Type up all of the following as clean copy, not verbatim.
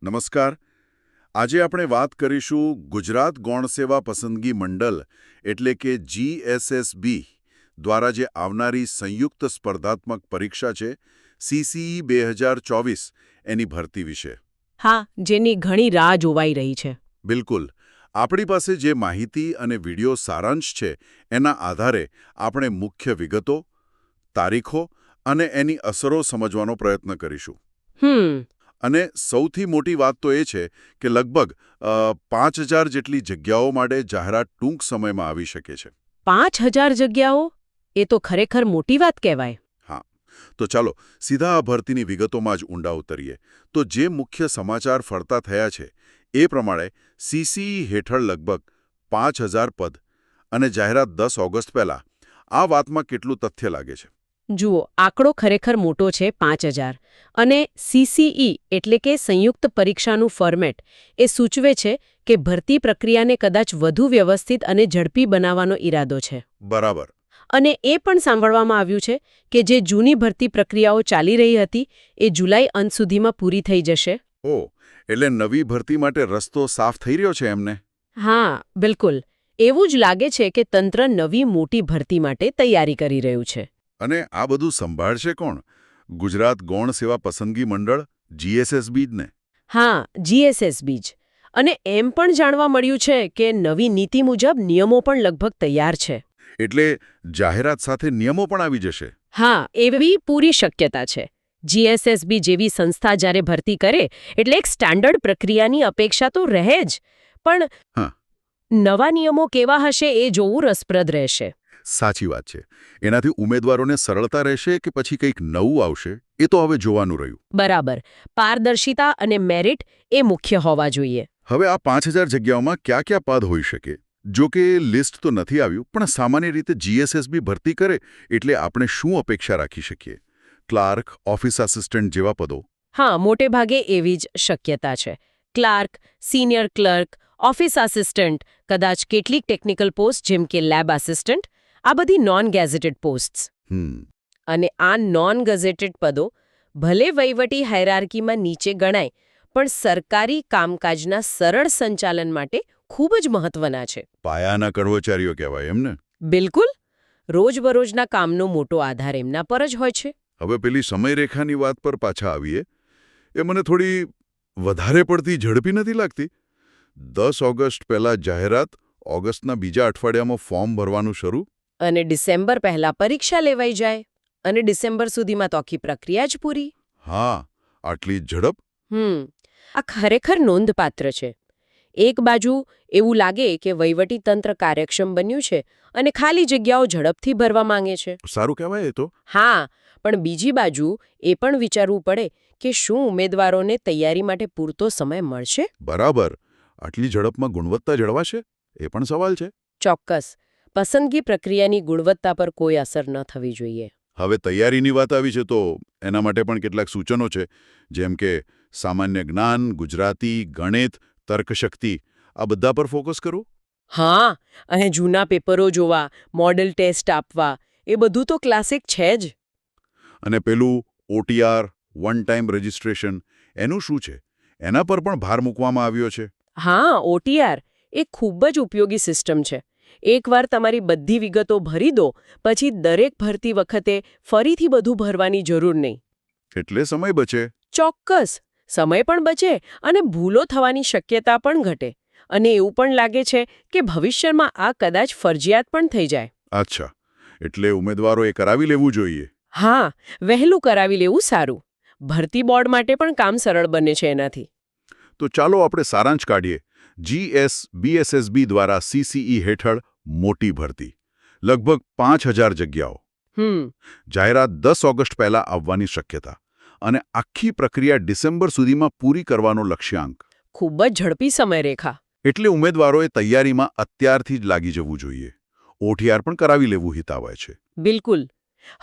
નમસ્કાર. આજે આપણે વાત કરીશું ગુજરાત ગૌણ સેવા પસંદગી મંડળ એટલે કે GSSB દ્વારા જે આવનારી સંયુક્ત સ્પર્ધાત્મક પરીક્ષા છે CCE 2024 એની ભરતી વિશે. હા, જેની ઘણી રાહ જોવાઈ રહી છે. બિલકુલ. આપણી પાસે જે માહિતી અને વિડિયો સારાંશ છે એના આધારે આપણે મુખ્ય વિગતો, તારીખો અને એની અસરો સમજવાનો પ્રયત્ન કરીશું. અને સૌથી મોટી વાત તો એ છે કે લગભગ 5000 જેટલી જગ્યાઓ માટે જાહેરાત ટૂંક સમયમાં આવી શકે છે. 5000 જગ્યાઓ? એ તો ખરેખર મોટી વાત કહેવાય. હા, તો ચાલો સીધા આ ભરતીની વિગતોમાં જ ઊંડા ઉતરીએ. તો જે મુખ્ય સમાચાર ફરતા થયા છે એ પ્રમાણે CCE હેઠળ લગભગ 5000 પદ અને જાહેરાત 10 ઓગસ્ટ પહેલા. આ વાતમાં કેટલું તથ્ય લાગે છે? જુઓ, આંકડો ખરેખર મોટો છે, 5000. અને CCE એટલે કે સંયુક્ત પરીક્ષાનું ફોર્મેટ એ સૂચવે છે કે ભરતી પ્રક્રિયાને કદાચ વધુ વ્યવસ્થિત અને ઝડપી બનાવવાનો ઈરાદો છે. બરાબર. અને એ પણ સાંભળવામાં આવ્યું છે કે જે જૂની ભરતી પ્રક્રિયાઓ ચાલી રહી હતી એ જુલાઈ અંત સુધીમાં પૂરી થઈ જશે. ઓહ, એટલે નવી ભરતી માટે રસ્તો સાફ થઈ રહ્યો છે એમને? હા, બિલકુલ. એવું જ લાગે છે કે તંત્ર નવી મોટી ભરતી માટે તૈયારી કરી રહ્યું છે. અને આ બધું સંભાળશે કોણ? ગુજરાત ગૌણ સેવા પસંદગી મંડળ GSSB જ ને? હા, GSSB જ. અને એમ પણ જાણવા મળ્યું છે કે નવી નીતિ મુજબ નિયમો પણ લગભગ તૈયાર છે. એટલે જાહેરાત સાથે નિયમો પણ આવી જશે? હા, એવી પૂરી શક્યતા છે. GSSB જેવી સંસ્થા જ્યારે ભરતી કરે એટલે એક સ્ટાન્ડર્ડ પ્રક્રિયાની અપેક્ષા તો રહે જ, પણ નવા નિયમો કેવા હશે એ જોવું રસપ્રદ રહેશે. સાચી વાત છે. એનાથી ઉમેદવારોને સરળતા રહેશે કે પછી કંઈક નવું આવશે એ તો હવે જોવાનું રહ્યું. બરાબર. પારદર્શિતા અને મેરિટ એ મુખ્ય હોવા જોઈએ. હવે આ 5000 જગ્યાઓમાં કયા કયા પદ હોઈ શકે? જો કે લિસ્ટ તો નથી આવ્યું, પણ સામાન્ય રીતે GSSB ભરતી કરે એટલે આપણે શું અપેક્ષા રાખી શકીએ? ક્લાર્ક, ઓફિસ આસિસ્ટન્ટ જેવા પદો? હા, મોટે ભાગે એવી જ શક્યતા છે. Clerk, senior clerk, office assistant, કદાચ કેટલીક ટેકનિકલ પોસ્ટ જેમ કે લેબ આસિસ્ટન્ટ, આ બધી નોન ગેઝેટેડ પોસ્ટ્સ. અને આ નોન ગેઝેટેડ પદો ભલે વહીવટી હાયરાર્કીમાં નીચે ગણાય, પણ સરકારી કામકાજના સરળ સંચાલન માટે ખૂબ જ મહત્વના છે. પાયાના કર્મચારીઓ કહેવાય એમને? બિલકુલ. રોજબરોજના કામનો મોટો આધાર એમના પર જ હોય છે. હવે પેલી સમયરેખાની વાત પર પાછા આવીએ. એ મને થોડી વધારે પડતી ઝડપી નથી લાગતી? 10 ઓગસ્ટ પહેલા જાહેરાત, ઓગસ્ટના બીજા અઠવાડિયામાં ફોર્મ ભરવાનું શરૂ, અને ડિસેમ્બર પહેલા પરીક્ષા લેવાઈ જાય, અને ડિસેમ્બર સુધીમાં તો આખી પ્રક્રિયા જ પૂરી. હા, આટલી ઝડપ? આ ખરેખર નોંધપાત્ર છે. એક બાજુ એવું લાગે કે વહીવટી તંત્ર કાર્યક્ષમ બન્યું છે અને ખાલી જગ્યાઓ ઝડપથી ભરવા માંગે છે. સારું કહેવાય એ તો. હા, પણ બીજી બાજુ એ પણ વિચારવું પડે કે શું ઉમેદવારોને તૈયારી માટે પૂરતો સમય મળશે? બરાબર. આટલી ઝડપમાં ગુણવત્તા જળવાશે? એ પણ સવાલ છે. ચોક્કસ. પસંદગી પ્રક્રિયાની ગુણવત્તા પર કોઈ અસર ન થવી જોઈએ. હવે તૈયારીની વાત આવી છે તો એના માટે પણ કેટલાક સૂચનો છે, જેમ કે સામાન્ય જ્ઞાન, ગુજરાતી, ગણિત, તર્કશક્તિ, આ બધા પર ફોકસ કરો. હા, અને જૂના પેપરો જોવા, મોડેલ ટેસ્ટ આપવા, એ બધું તો ક્લાસિક છે જ. અને પેલું OTR, વન ટાઈમ રજિસ્ટ્રેશન, એનું શું છે? એના પર પણ ભાર મૂકવામાં આવ્યો છે. હા, OTR એ ખૂબ જ ઉપયોગી સિસ્ટમ છે. એકવાર તમારી બધી વિગતો ભરી દો, પછી દરેક ભરતી વખતે ફરીથી બધું ભરવાની જરૂર નહીં. એટલે સમય બચે. ચોક્કસ. સમય પણ બચે અને ભૂલો થવાની શક્યતા પણ ઘટે. અને એવું પણ લાગે છે કે ભવિષ્યમાં આ કદાચ ફરજિયાત પણ થઈ જાય. અચ્છા, એટલે ઉમેદવારોએ કરાવી લેવું જોઈએ. હા, વહેલું કરાવી લેવું સારું. ભરતી બોર્ડ માટે પણ કામ સરળ બને છે એનાથી. તો ચાલો આપણે સારાંશ કાઢીએ. GSBSSB દ્વારા CCE હેઠળ મોટી ભરતી, લગભગ 5000 જગ્યાઓ, જાહેરાત 10 ઓગસ્ટ પહેલા આવવાની શક્યતા, અને આખી પ્રક્રિયા ડિસેમ્બર સુધીમાં પૂરી કરવાનો લક્ષ્યાંક. ખૂબ જ ઝડપી સમયરેખા. એટલે ઉમેદવારોએ તૈયારીમાં અત્યારથી જ લાગી જવું જોઈએ. OTR પણ કરાવી લેવું હિતાવહ છે. બિલકુલ.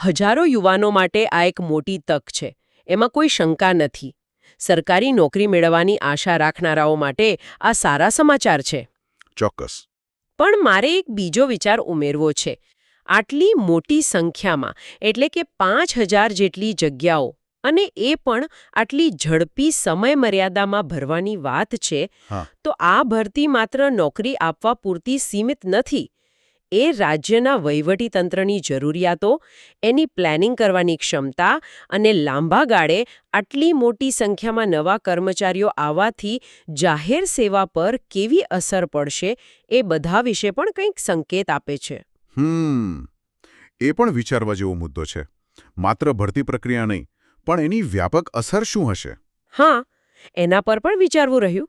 હજારો યુવાનો માટે આ એક મોટી તક છે, એમાં કોઈ શંકા નથી. સરકારી નોકરી મેળવવાની આશા રાખનારાઓ માટે આ સારા સમાચાર છે. ચોક્કસ. પણ મારે એક બીજો વિચાર ઉમેરવો છે. આટલી મોટી સંખ્યામાં, એટલે કે 5000 જેટલી જગ્યાઓ, અને એ પણ આટલી ઝડપી સમયમર્યાદામાં ભરવાની વાત છે હા. તો આ ભરતી માત્ર નોકરી આપવા પૂરતી સીમિત નથી. એ રાજ્યના વહીવટીતંત્રની જરૂરિયાતો, એની પ્લાનિંગ કરવાની ક્ષમતા અને લાંબા ગાળે આટલી મોટી સંખ્યામાં નવા કર્મચારીઓ આવવાથી જાહેર સેવા પર કેવી અસર પડશે એ બધા વિશે પણ કંઈક સંકેત આપે છે. એ પણ વિચારવા જેવો મુદ્દો છે. માત્ર ભરતી પ્રક્રિયા નહીં, પણ એની વ્યાપક અસર શું હશે? હા, એના પર પણ વિચારવું રહ્યું.